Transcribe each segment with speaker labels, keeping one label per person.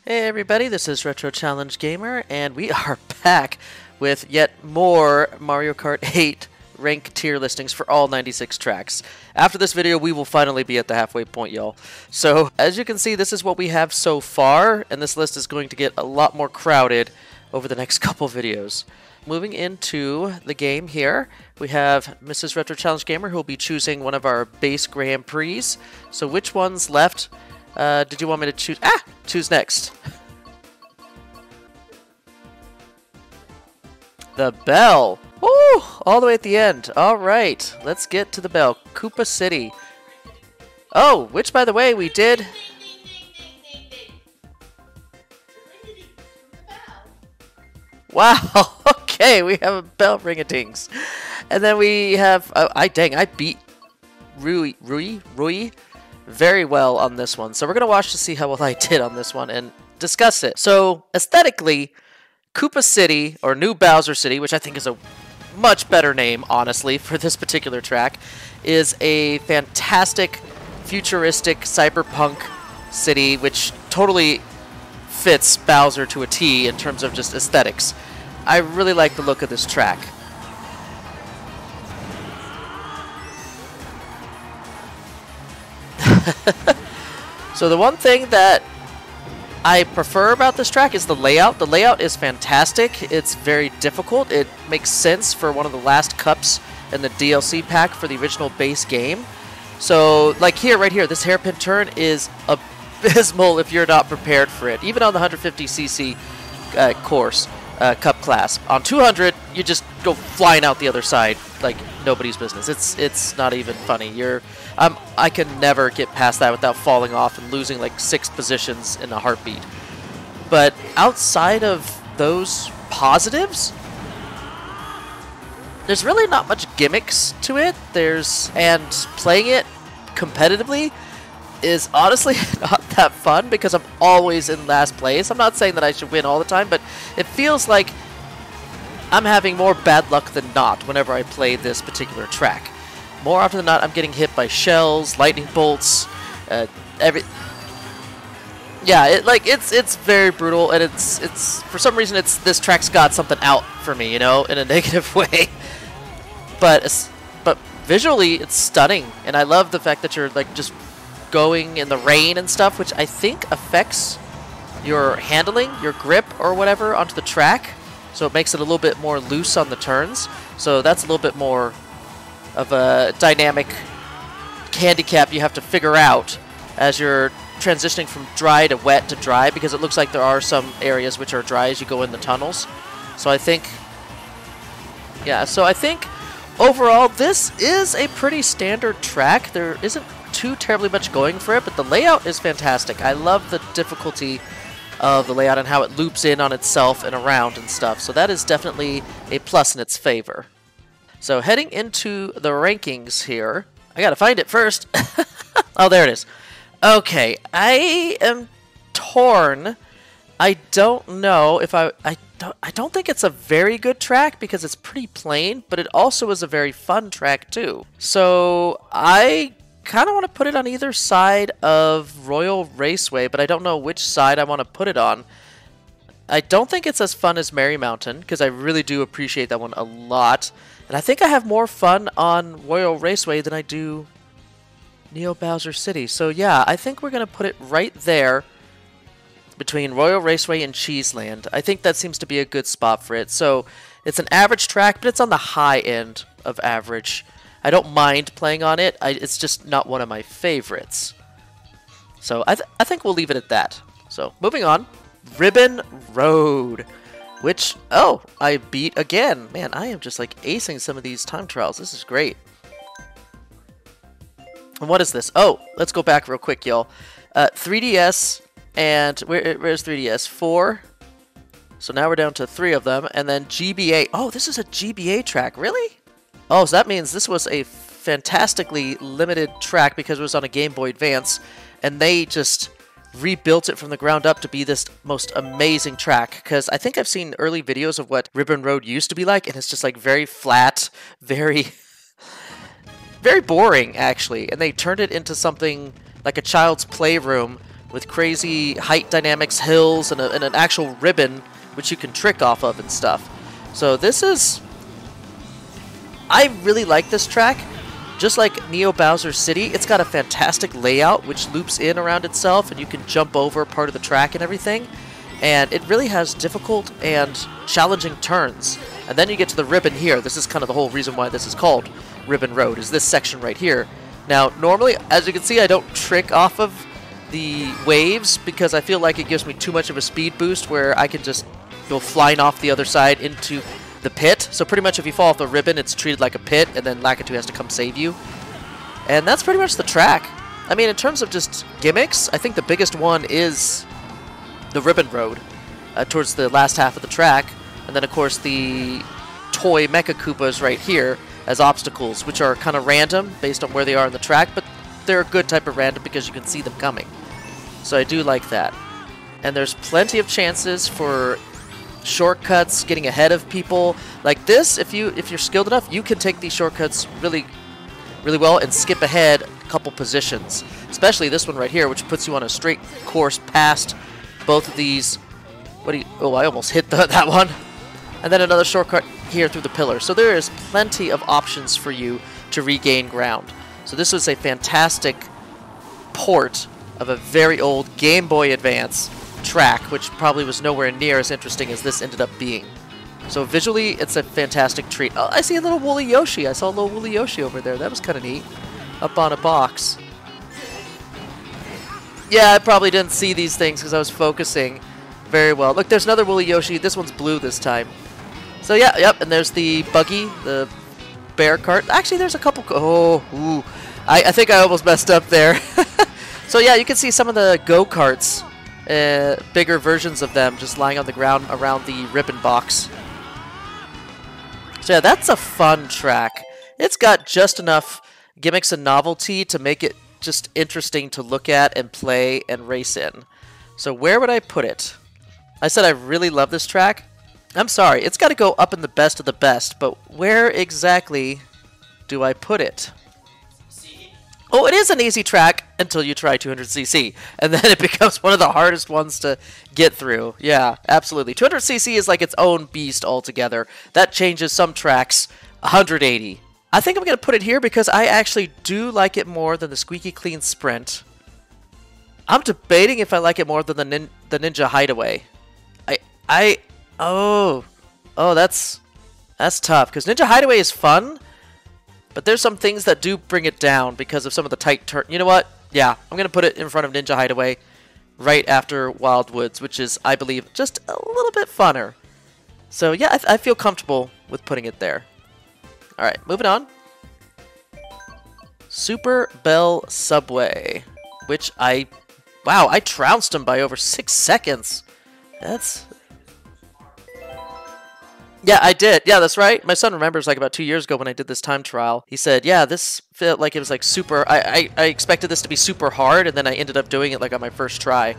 Speaker 1: Hey everybody, this is Retro Challenge Gamer, and we are back with yet more Mario Kart 8 rank tier listings for all 96 tracks. After this video, we will finally be at the halfway point, y'all. So, as you can see, this is what we have so far, and this list is going to get a lot more crowded over the next couple videos. Moving into the game here, we have Mrs. Retro Challenge Gamer, who will be choosing one of our base Grand Prix. So which one's left? Did you want me to choose? Choose next. The bell. Woo! All the way at the end. All right, let's get to the bell. Koopa City. Oh, which, by the way, we did. Wow. Okay, we have a bell ring-a-dings, and then we have. I beat Rui very well on this one. So we're going to watch to see how well I did on this one and discuss it. So aesthetically, Koopa City, or New Bowser City, which I think is a much better name, honestly, for this particular track, is a fantastic, futuristic, cyberpunk city, which totally fits Bowser to a T in terms of just aesthetics. I really like the look of this track. So the one thing that I prefer about this track is the layout. The layout is fantastic. It's very difficult. It makes sense for one of the last cups in the DLC pack for the original base game. So, like here, right here, this hairpin turn is abysmal if you're not prepared for it. Even on the 150cc course, cup class. On 200, you just go flying out the other side like nobody's business. It's not even funny. I can never get past that without falling off and losing like 6 positions in a heartbeat. But outside of those positives, there's really not much gimmicks to it. And playing it competitively is honestly not that fun because I'm always in last place. I'm not saying that I should win all the time, but it feels like I'm having more bad luck than not whenever I play this particular track. More often than not, I'm getting hit by shells, lightning bolts, Yeah, it's very brutal, and it's for some reason this track's got something out for me, you know, in a negative way. But visually, it's stunning, and I love the fact that you're like just going in the rain and stuff, which I think affects your handling, your grip, or whatever onto the track. So it makes it a little bit more loose on the turns. So that's a little bit more of a dynamic handicap you have to figure out as you're transitioning from dry to wet to dry, because it looks like there are some areas which are dry as you go in the tunnels. So I think, yeah, so I think overall this is a pretty standard track. There isn't too terribly much going for it, but the layout is fantastic. I love the difficulty of the layout and how it loops in on itself and around and stuff. So that is definitely a plus in its favor. So heading into the rankings here, I gotta find it first. Oh, there it is. Okay, I am torn. I don't know if I don't think it's a very good track because it's pretty plain, but it also is a very fun track too. So I kind of want to put it on either side of Royal Raceway, but I don't know which side I want to put it on. I don't think it's as fun as Merry Mountain, because I really do appreciate that one a lot. And I think I have more fun on Royal Raceway than I do Neo Bowser City. So yeah, I think we're going to put it right there between Royal Raceway and Cheeseland. I think that seems to be a good spot for it. So it's an average track, but it's on the high end of average. I don't mind playing on it. It's just not one of my favorites. So I think we'll leave it at that. So moving on, Ribbon Road, which, oh, I beat again. Man, I am just like acing some of these time trials. This is great. And what is this? Oh, let's go back real quick, y'all. 3DS, and where's 3DS? 4. So now we're down to 3 of them, and then GBA. Oh, this is a GBA track, really? Oh, so that means this was a fantastically limited track because it was on a Game Boy Advance, and they just rebuilt it from the ground up to be this most amazing track. Because I think I've seen early videos of what Ribbon Road used to be like, and it's just like very flat, very boring, actually. And they turned it into something like a child's playroom with crazy height dynamics, hills, and an actual ribbon which you can trick off of and stuff. So this is... I really like this track. Just like Neo Bowser City, it's got a fantastic layout which loops in around itself, and you can jump over part of the track and everything. And it really has difficult and challenging turns. And then you get to the ribbon here. This is kind of the whole reason why this is called Ribbon Road, is this section right here. Now, normally, as you can see, I don't trick off of the waves because I feel like it gives me too much of a speed boost where I can just go flying off the other side into the pit. So pretty much if you fall off the ribbon, it's treated like a pit, and then Lakitu has to come save you. And that's pretty much the track. I mean, in terms of just gimmicks, I think the biggest one is the Ribbon Road towards the last half of the track. And then, of course, the toy Mecha Koopas right here as obstacles, which are kind of random based on where they are on the track, but they're a good type of random because you can see them coming. So I do like that. And there's plenty of chances for shortcuts, getting ahead of people. Like this, if you're skilled enough, you can take these shortcuts really well and skip ahead a couple positions. Especially this one right here, which puts you on a straight course past both of these. Oh, I almost hit that one. And then another shortcut here through the pillar. So there is plenty of options for you to regain ground. So this was a fantastic port of a very old Game Boy Advance track, which probably was nowhere near as interesting as this ended up being. So visually, it's a fantastic treat. Oh, I see a little woolly Yoshi. I saw a little woolly Yoshi over there. That was kind of neat. Up on a box. Yeah, I probably didn't see these things because I was focusing very well. Look, there's another woolly Yoshi. This one's blue this time. So yeah, yep, and there's the buggy, the bear cart. Actually, there's a couple... ooh. I think I almost messed up there. So yeah, you can see some of the go-karts, bigger versions of them, just lying on the ground around the ribbon box. So yeah, that's a fun track. It's got just enough gimmicks and novelty to make it just interesting to look at and play and race in. So where would I put it? I said I really love this track. I'm sorry, it's got to go up in the best of the best, but where exactly do I put it? Oh, it is an easy track until you try 200cc, and then it becomes one of the hardest ones to get through. Yeah, absolutely. 200cc is like its own beast altogether. That changes some tracks 180. I think I'm going to put it here because I actually do like it more than the Squeaky Clean Sprint. I'm debating if I like it more than the Ninja Hideaway. Oh, that's tough, because Ninja Hideaway is fun, but there's some things that do bring it down because of some of the tight turn. You know what? Yeah, I'm going to put it in front of Ninja Hideaway right after Wild Woods, which is, I believe, just a little bit funner. So yeah, I feel comfortable with putting it there. Alright, moving on. Super Bell Subway, which wow, I trounced him by over 6 seconds. Yeah, I did. Yeah, that's right. My son remembers like about 2 years ago when I did this time trial. He said, yeah, this felt like it was like super... I expected this to be super hard, and then I ended up doing it like on my first try.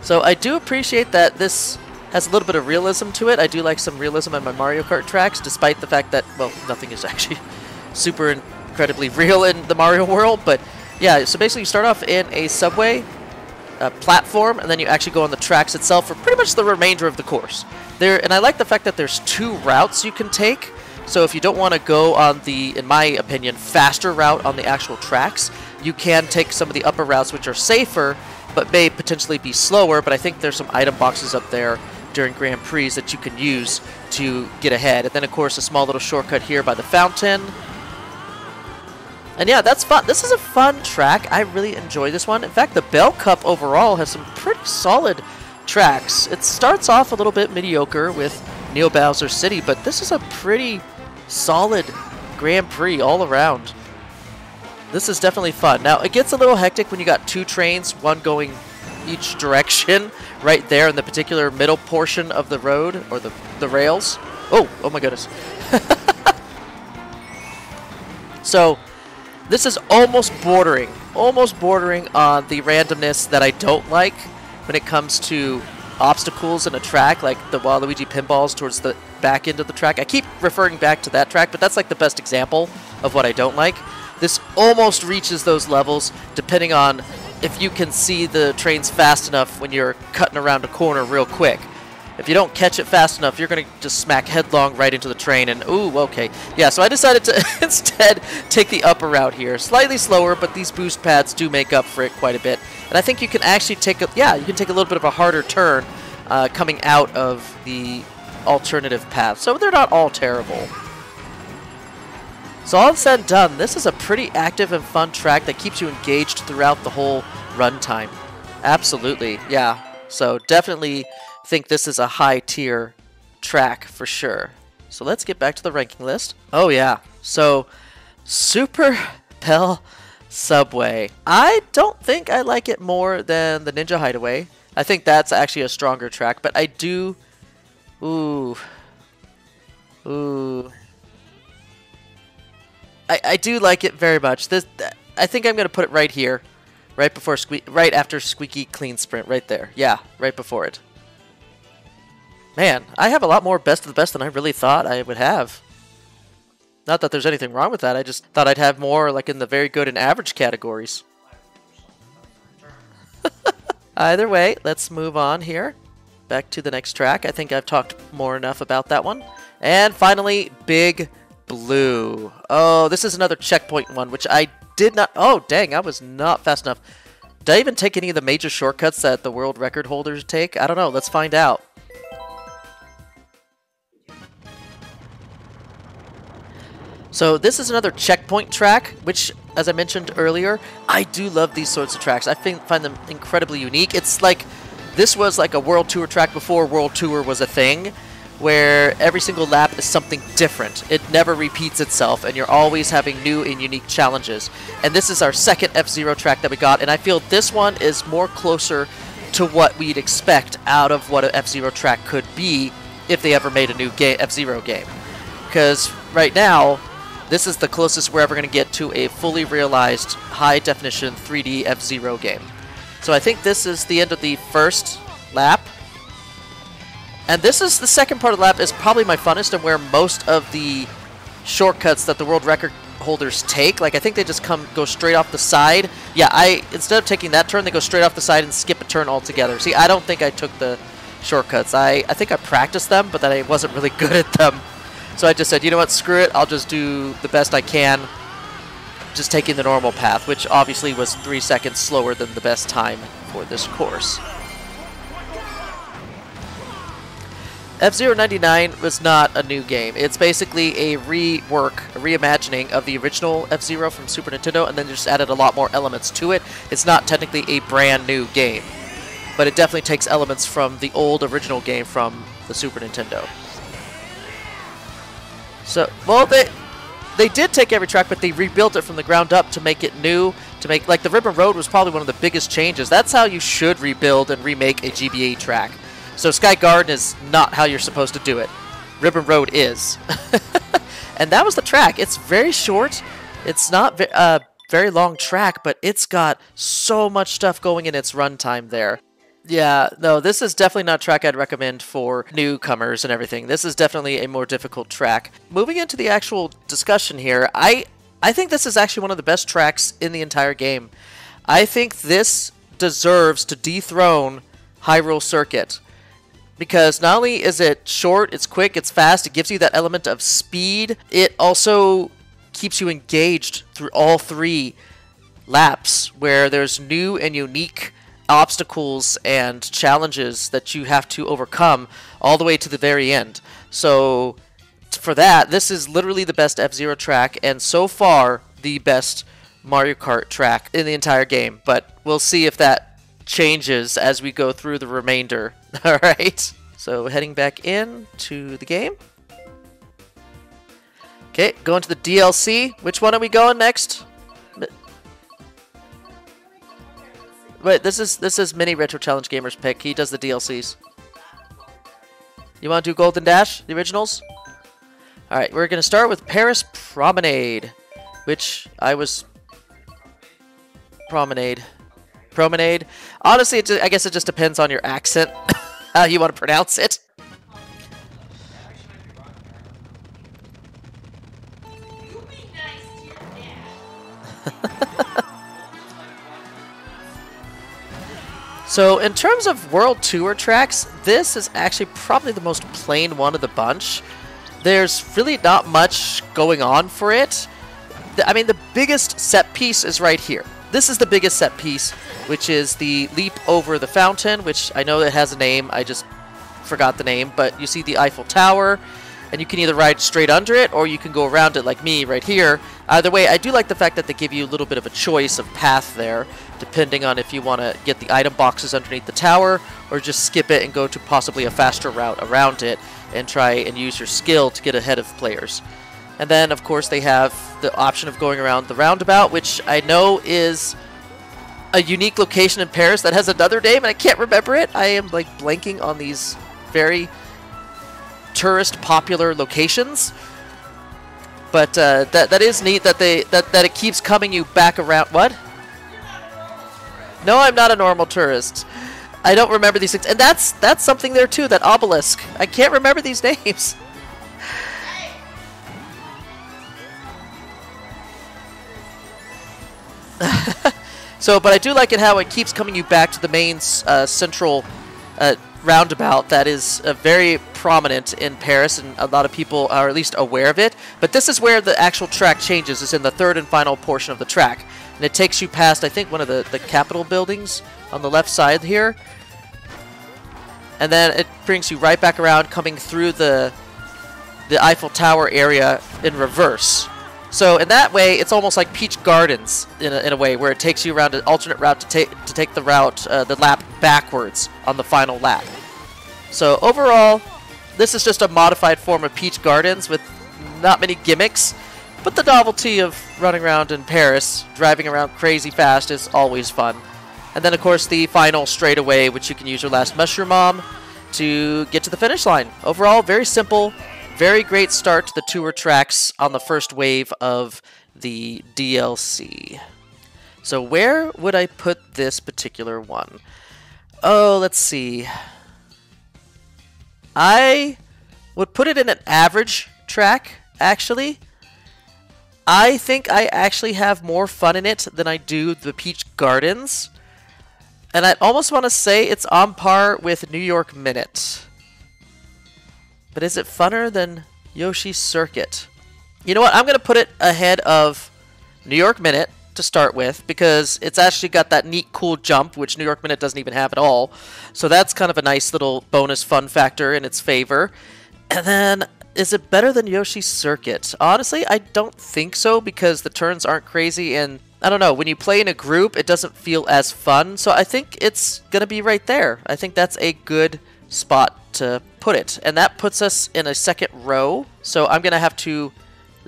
Speaker 1: So I do appreciate that this has a little bit of realism to it. I do like some realism in my Mario Kart tracks, despite the fact that, well, nothing is actually super incredibly real in the Mario world. But yeah, so basically you start off in a subway platform, and then you actually go on the tracks itself for pretty much the remainder of the course. And I like the fact that there's 2 routes you can take. So if you don't want to go on the, in my opinion, faster route on the actual tracks, you can take some of the upper routes, which are safer, but may potentially be slower. But I think there's some item boxes up there during Grand Prix that you can use to get ahead. And then, of course, a small little shortcut here by the fountain. And yeah, that's fun. This is a fun track. I really enjoy this one. In fact, the Bell Cup overall has some pretty solid tracks. It starts off a little bit mediocre with Neo Bowser City, but this is a pretty solid Grand Prix all around. This is definitely fun. Now, it gets a little hectic when you got 2 trains, one going each direction right there in the particular middle portion of the road, or the rails. Oh my goodness. So this is almost bordering on the randomness that I don't like when it comes to obstacles in a track, like the Waluigi pinballs towards the back end of the track. I keep referring back to that track, but that's like the best example of what I don't like. This almost reaches those levels, depending on if you can see the trains fast enough when you're cutting around a corner real quick. If you don't catch it fast enough, you're going to just smack headlong right into the train, and ooh, okay. Yeah, so I decided to instead take the upper route here. Slightly slower, but these boost pads do make up for it quite a bit. And I think you can actually take a, yeah, you can take a little bit of a harder turn coming out of the alternative path. So they're not all terrible. So all said and done, this is a pretty active and fun track that keeps you engaged throughout the whole runtime. Absolutely, yeah. So definitely think this is a high tier track for sure. So let's get back to the ranking list. Oh yeah, so Super Bell Subway. I don't think I like it more than the Ninja Hideaway. I think that's actually a stronger track, but I do... Ooh. I do like it very much. I think I'm going to put it right here. Right before right after Squeaky Clean Sprint, right there. Yeah, right before it. Man, I have a lot more best of the best than I really thought I would have. Not that there's anything wrong with that, I just thought I'd have more like in the very good and average categories. Either way, let's move on here. Back to the next track. I think I've talked more enough about that one. And finally, Big Blue. Oh, this is another checkpoint one, which I did not... Oh, dang, I was not fast enough. Did I even take any of the major shortcuts that the world record holders take? I don't know. Let's find out. So this is another checkpoint track, which, as I mentioned earlier, I do love these sorts of tracks. I find them incredibly unique. It's like, this was like a World Tour track before World Tour was a thing, where every single lap is something different. It never repeats itself, and you're always having new and unique challenges. And this is our second F-Zero track that we got, and I feel this one is more closer to what we'd expect out of what an F-Zero track could be if they ever made a new F-Zero game. Because right now, this is the closest we're ever going to get to a fully realized, high-definition 3D F-Zero game. So I think this is the end of the first lap. And this is the second part of the lap is probably my funnest and where most of the shortcuts that the world record holders take. Like, I think they just go straight off the side. Yeah, instead of taking that turn, they go straight off the side and skip a turn altogether. See, I don't think I took the shortcuts. I think I practiced them, but then I wasn't really good at them. So I just said, you know what, screw it. I'll just do the best I can, just taking the normal path, which obviously was 3 seconds slower than the best time for this course. F-Zero 99 was not a new game. It's basically a reimagining of the original F-Zero from Super Nintendo, and then just added a lot more elements to it. It's not technically a brand new game, but it definitely takes elements from the old original game from the Super Nintendo. So, well, they did take every track, but they rebuilt it from the ground up to make it new. To make, like, the Ribbon Road was probably one of the biggest changes. That's how you should rebuild and remake a GBA track. So Sky Garden is not how you're supposed to do it. Ribbon Road is. And that was the track. It's very short. It's not a very long track, but it's got so much stuff going in its runtime there. Yeah, no, this is definitely not a track I'd recommend for newcomers and everything. This is definitely a more difficult track. Moving into the actual discussion here, I think this is actually one of the best tracks in the entire game. I think this deserves to dethrone Hyrule Circuit. Because not only is it short, it's quick, it's fast, it gives you that element of speed, it also keeps you engaged through all 3 laps, where there's new and unique obstacles and challenges that you have to overcome all the way to the very end. So for that, this is literally the best F-Zero track, and so far the best Mario Kart track in the entire game. But we'll see if that changes as we go through the remainder. Alright, so heading back in to the game. Okay, going to the DLC. Which one are we going next? Wait, this is Mini Retro Challenge Gamer's pick. He does the DLCs. You want to do Golden Dash, the originals? Alright, we're going to start with Paris Promenade, which I was... Promenade. Honestly, I guess it just depends on your accent, how you want to pronounce it. So in terms of World Tour tracks, this is actually probably the most plain one of the bunch. There's really not much going on for it. I mean, the biggest set piece is right here. This is the biggest set piece, which is the leap over the fountain, which I know it has a name. I just forgot the name, but you see the Eiffel Tower, and you can either ride straight under it or you can go around it like me right here. Either way, I do like the fact that they give you a little bit of a choice of path there, depending on if you want to get the item boxes underneath the tower or just skip it and go to possibly a faster route around it and try and use your skill to get ahead of players. And then, of course, they have the option of going around the roundabout, which I know is a unique location in Paris that has another name, and I can't remember it. I am, like, blanking on these very tourist-popular locations. But that is neat that it keeps coming you back around. What? No, I'm not a normal tourist. I don't remember these things. And that's something there, too, that obelisk. I can't remember these names. So, but I do like it how it keeps coming you back to the main central roundabout that is very prominent in Paris, and a lot of people are at least aware of it. But this is where the actual track changes, is in the third and final portion of the track. And it takes you past, I think, one of the Capitol buildings on the left side here. And then it brings you right back around, coming through the Eiffel Tower area in reverse. So in that way, it's almost like Peach Gardens in a way, where it takes you around an alternate route to take the route, the lap backwards on the final lap. So overall, this is just a modified form of Peach Gardens with not many gimmicks, but the novelty of running around in Paris, driving around crazy fast, is always fun. And then, of course, the final straightaway, which you can use your last Mushroom Bomb to get to the finish line. Overall, very simple. Very great start to the tour tracks on the first wave of the DLC. So where would I put this particular one? Oh, let's see. I would put it in an average track, actually. I think I actually have more fun in it than I do the Peach Gardens. And I almost want to say it's on par with New York Minute. But is it funner than Yoshi's Circuit? You know what? I'm going to put it ahead of New York Minute to start with, because it's actually got that neat, cool jump, which New York Minute doesn't even have at all. So that's kind of a nice little bonus fun factor in its favor. And then, is it better than Yoshi's Circuit? Honestly, I don't think so, because the turns aren't crazy, and I don't know, when you play in a group, it doesn't feel as fun. So I think it's going to be right there. I think that's a good spot to put it, and that puts us in a second row. So I'm gonna have to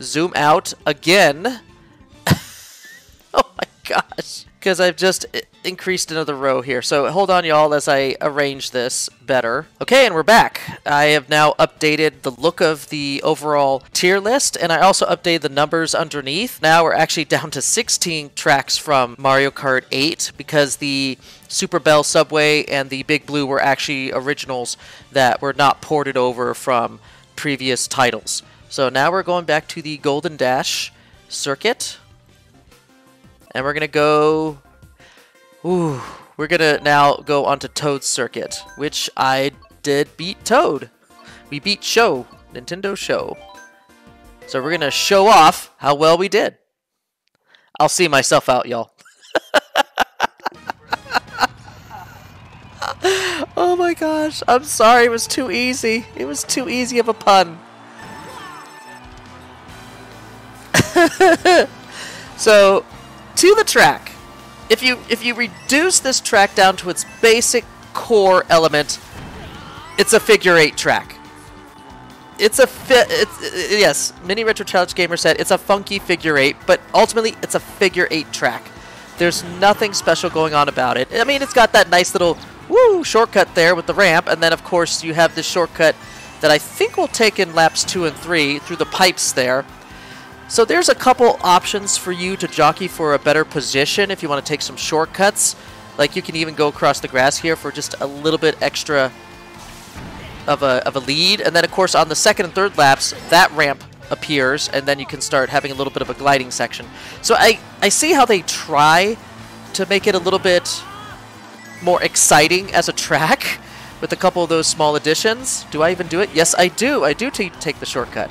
Speaker 1: zoom out again. Oh my gosh, because I've just increased another row here. So hold on, y'all, as I arrange this better. Okay, and we're back. I have now updated the look of the overall tier list, and I also updated the numbers underneath. Now we're actually down to 16 tracks from Mario Kart 8, because the Super Bell Subway and the Big Blue were actually originals that were not ported over from previous titles. So now we're going back to the Golden Dash circuit, and we're gonna go. Ooh, we're gonna now go onto Toad's circuit, which I did beat Toad. We beat Show, Nintendo Show. So we're gonna show off how well we did. I'll see myself out, y'all. Oh my gosh, I'm sorry, it was too easy. It was too easy of a pun. So, to the track. If you reduce this track down to its basic core element, it's a figure 8 track. Yes, Mini Retro Challenge Gamer said it's a funky figure 8, but ultimately it's a figure 8 track. There's nothing special going on about it. I mean, it's got that nice little shortcut there with the ramp, and then of course you have this shortcut that I think will take in laps 2 and 3 through the pipes there. So there's a couple options for you to jockey for a better position if you want to take some shortcuts. Like you can even go across the grass here for just a little bit extra of a lead. And then of course on the second and third laps, that ramp appears, and then you can start having a little bit of a gliding section. So I see how they try to make it a little bit more exciting as a track with a couple of those small additions. Do I even do it? Yes, I do. I do take the shortcut.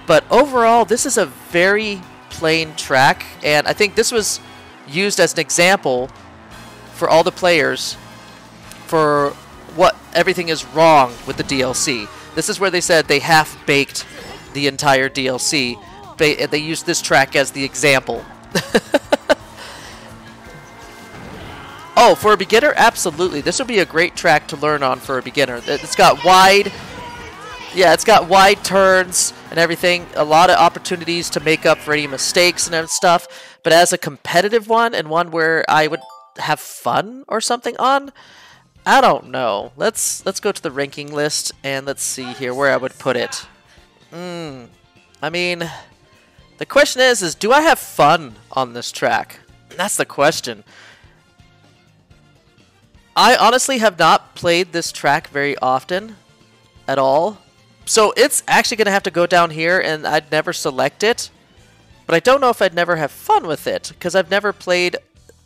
Speaker 1: But overall, this is a very plain track, and I think this was used as an example for all the players for what everything is wrong with the DLC. This is where they said they half-baked the entire DLC. They used this track as the example. Oh, for a beginner, absolutely. This would be a great track to learn on for a beginner. It's got wide, it's got wide turns and everything. A lot of opportunities to make up for any mistakes and stuff. But as a competitive one and one where I would have fun or something on, I don't know. Let's go to the ranking list and let's see here where I would put it. I mean, the question is do I have fun on this track? That's the question. I honestly have not played this track very often at all. So it's actually going to have to go down here, and I'd never select it. But I don't know if I'd never have fun with it, because I've never played...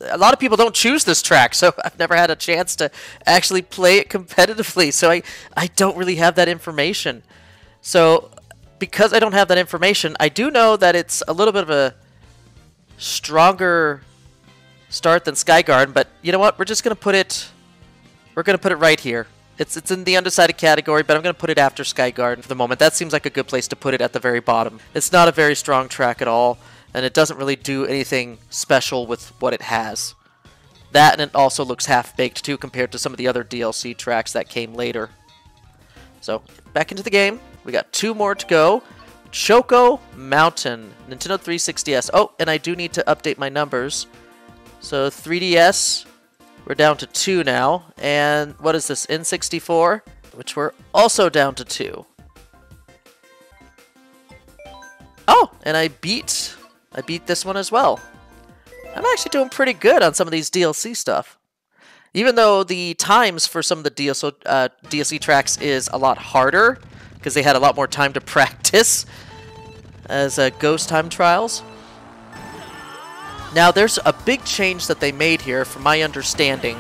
Speaker 1: A lot of people don't choose this track, so I've never had a chance to actually play it competitively. So I don't really have that information. So because I don't have that information, I do know that it's a little bit of a stronger start than Skygarden. But you know what? We're just going to put it... We're going to put it right here. It's in the undecided category, but I'm going to put it after Skygarden for the moment. That seems like a good place to put it at the very bottom. It's not a very strong track at all, and it doesn't really do anything special with what it has. That, and it also looks half-baked, too, compared to some of the other DLC tracks that came later. So, back into the game. We got 2 more to go. Choco Mountain, Nintendo 360S. Oh, and I do need to update my numbers. So, 3DS... We're down to 2 now, and what is this, N64? Which we're also down to 2. Oh, and I beat this one as well. I'm actually doing pretty good on some of these DLC stuff. Even though the times for some of the DLC tracks is a lot harder, because they had a lot more time to practice as Ghost Time Trials. Now, there's a big change that they made here, from my understanding,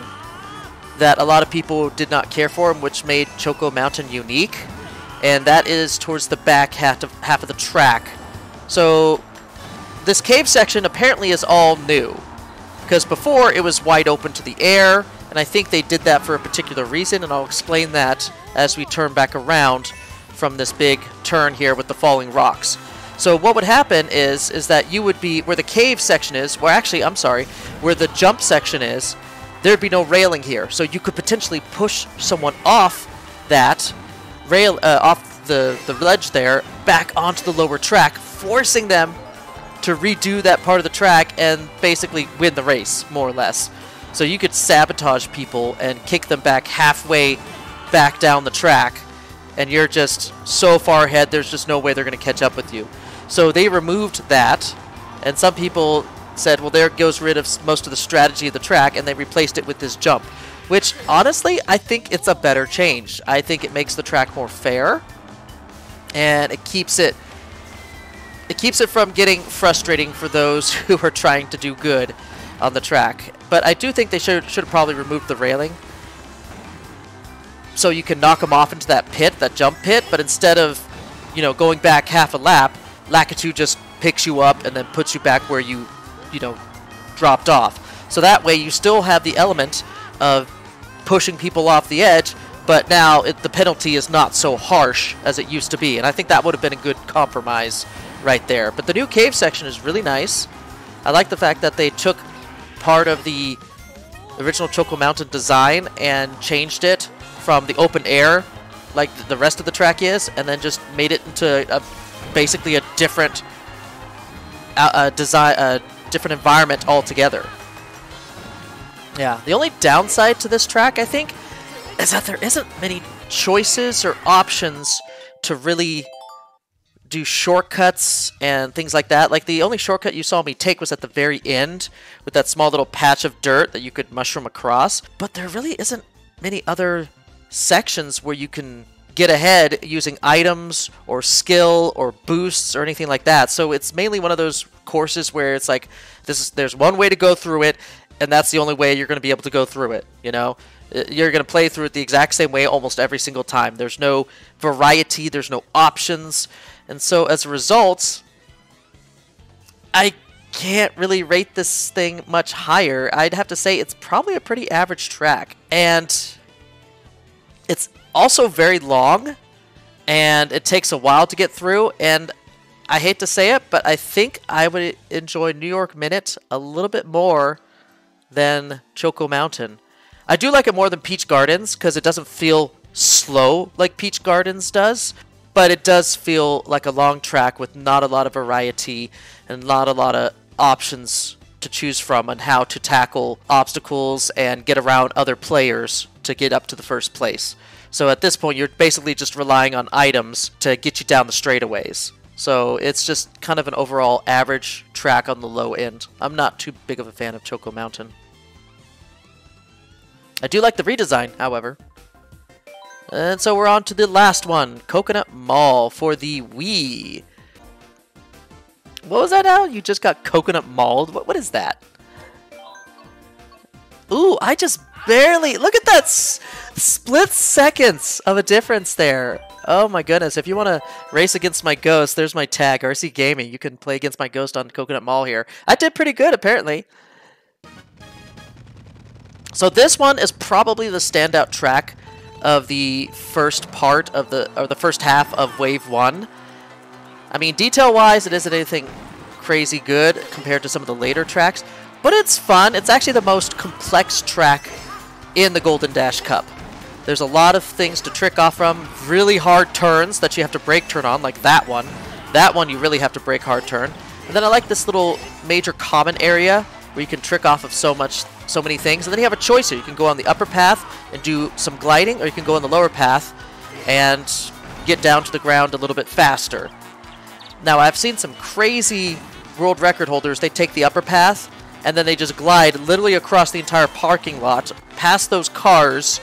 Speaker 1: that a lot of people did not care for, which made Choco Mountain unique, and that is towards the back half of the track. So, this cave section apparently is all new, because before it was wide open to the air, and I think they did that for a particular reason, and I'll explain that as we turn back around from this big turn here with the falling rocks. So what would happen is that you would be, where the cave section is, well actually, I'm sorry, where the jump section is, there'd be no railing here. So you could potentially push someone off that rail, off the ledge there, back onto the lower track, forcing them to redo that part of the track and basically win the race, more or less. So you could sabotage people and kick them back halfway back down the track, and you're just so far ahead, there's just no way they're going to catch up with you. So they removed that, and some people said, well, there goes rid of most of the strategy of the track, and they replaced it with this jump, which, honestly, I think it's a better change. I think it makes the track more fair, and it keeps it from getting frustrating for those who are trying to do good on the track. But I do think they should have probably removed the railing, so you can knock them off into that pit, that jump pit, but instead of, you know, going back half a lap, Lakitu just picks you up and then puts you back where you dropped off. So that way you still have the element of pushing people off the edge, but now the penalty is not so harsh as it used to be. And I think that would have been a good compromise right there. But the new cave section is really nice. I like the fact that they took part of the original Choco Mountain design and changed it from the open air, like the rest of the track is, and then just made it into basically a different different environment altogether. Yeah, the only downside to this track, I think, is that there isn't many choices or options to really do shortcuts and things like that. Like, the only shortcut you saw me take was at the very end with that small little patch of dirt that you could mushroom across. But there really isn't many other sections where you can get ahead using items or skill or boosts or anything like that. So it's mainly one of those courses where it's like, there's one way to go through it, and that's the only way you're going to be able to go through it, you know? You're going to play through it the exact same way almost every single time. There's no variety, there's no options, and so as a result, I can't really rate this thing much higher. I'd have to say it's probably a pretty average track, and it's also very long, and it takes a while to get through, and I hate to say it, but I think I would enjoy New York Minute a little bit more than Choco Mountain. I do like it more than Peach Gardens because it doesn't feel slow like Peach Gardens does, but it does feel like a long track with not a lot of variety and not a lot of options to choose from on how to tackle obstacles and get around other players to get up to the first place. So at this point, you're basically just relying on items to get you down the straightaways. So it's just kind of an overall average track on the low end. I'm not too big of a fan of Choco Mountain. I do like the redesign, however. And so we're on to the last one, Coconut Mall for the Wii. What was that now? You just got coconut mauled? What is that? Ooh, I just barely... Look at that split seconds of a difference there. Oh my goodness, if you want to race against my ghost, there's my tag, RC Gaming. You can play against my ghost on Coconut Mall here. I did pretty good, apparently. So this one is probably the standout track of the first part of the first half of Wave 1. I mean, detail-wise, it isn't anything crazy good compared to some of the later tracks, but it's fun. It's actually the most complex track in the Golden Dash Cup. There's a lot of things to trick off from, really hard turns that you have to brake turn on, like that one. That one you really have to brake hard turn. And then I like this little major common area where you can trick off of so many things. And then you have a choice here. You can go on the upper path and do some gliding, or you can go on the lower path and get down to the ground a little bit faster. Now, I've seen some crazy world record holders. They take the upper path, and then they just glide literally across the entire parking lot, past those cars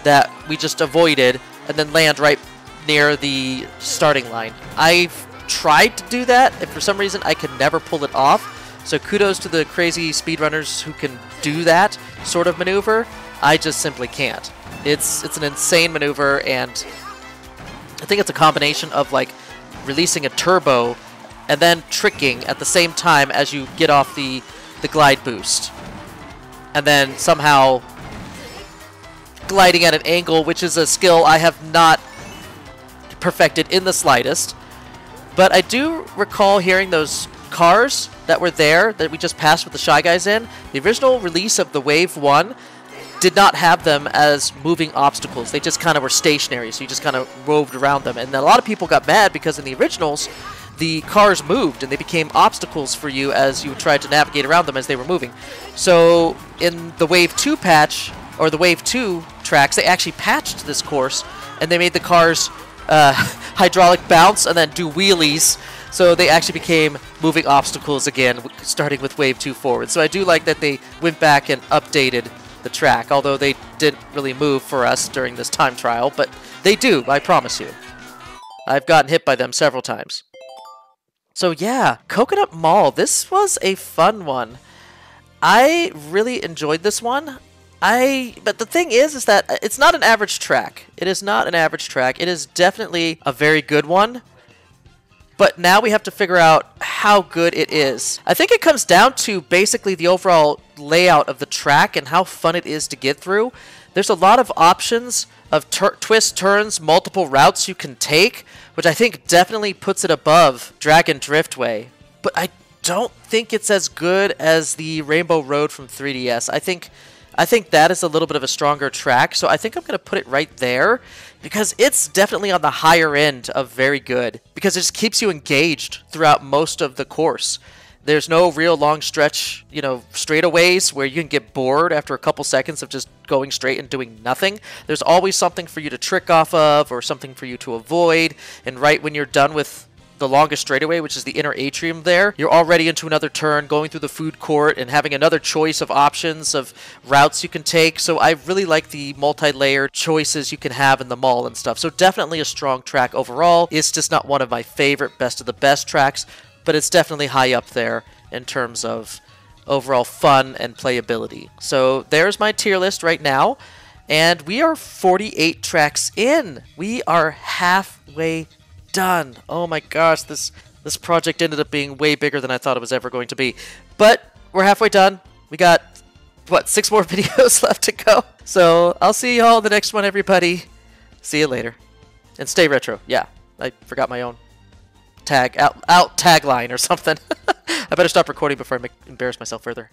Speaker 1: that we just avoided, and then land right near the starting line. I've tried to do that, and for some reason I could never pull it off. So kudos to the crazy speedrunners who can do that sort of maneuver. I just simply can't. It's an insane maneuver, and I think it's a combination of like releasing a turbo and then tricking at the same time as you get off the glide boost. And then somehow gliding at an angle, which is a skill I have not perfected in the slightest. But I do recall hearing those cars that were there that we just passed with the Shy Guys in. The original release of the Wave 1 did not have them as moving obstacles. They just kind of were stationary, so you just kind of roved around them. And a lot of people got mad because in the originals, the cars moved and they became obstacles for you as you tried to navigate around them as they were moving. So in the Wave 2 patch, or the Wave 2 tracks, they actually patched this course and they made the cars hydraulic bounce and then do wheelies. So they actually became moving obstacles again, starting with Wave 2 forward. So I do like that they went back and updated the track, although they didn't really move for us during this time trial, but they do, I promise you. I've gotten hit by them several times. So yeah, Coconut Mall, this was a fun one. I really enjoyed this one. But the thing is that it's not an average track. It is not an average track. It is definitely a very good one. But now we have to figure out how good it is. I think it comes down to basically the overall layout of the track and how fun it is to get through. There's a lot of options of twists, turns, multiple routes you can take, which I think definitely puts it above Dragon Driftway. But I don't think it's as good as the Rainbow Road from 3DS. I think that is a little bit of a stronger track, so I think I'm going to put it right there because it's definitely on the higher end of very good because it just keeps you engaged throughout most of the course. There's no real long stretch, straightaways where you can get bored after a couple seconds of just going straight and doing nothing. There's always something for you to trick off of or something for you to avoid, and right when you're done with the longest straightaway, which is the inner atrium there, you're already into another turn, going through the food court and having another choice of options of routes you can take. So I really like the multi-layered choices you can have in the mall and stuff. So definitely a strong track overall. It's just not one of my favorite best of the best tracks, but it's definitely high up there in terms of overall fun and playability. So there's my tier list right now, and we are 48 tracks in. We are halfway done. Oh my gosh, this project ended up being way bigger than I thought it was ever going to be. But we're halfway done. We got, what, 6 more videos left to go. So I'll see you all in the next one, everybody. See you later. And stay retro. Yeah, I forgot my own tagline or something. I better stop recording before I embarrass myself further.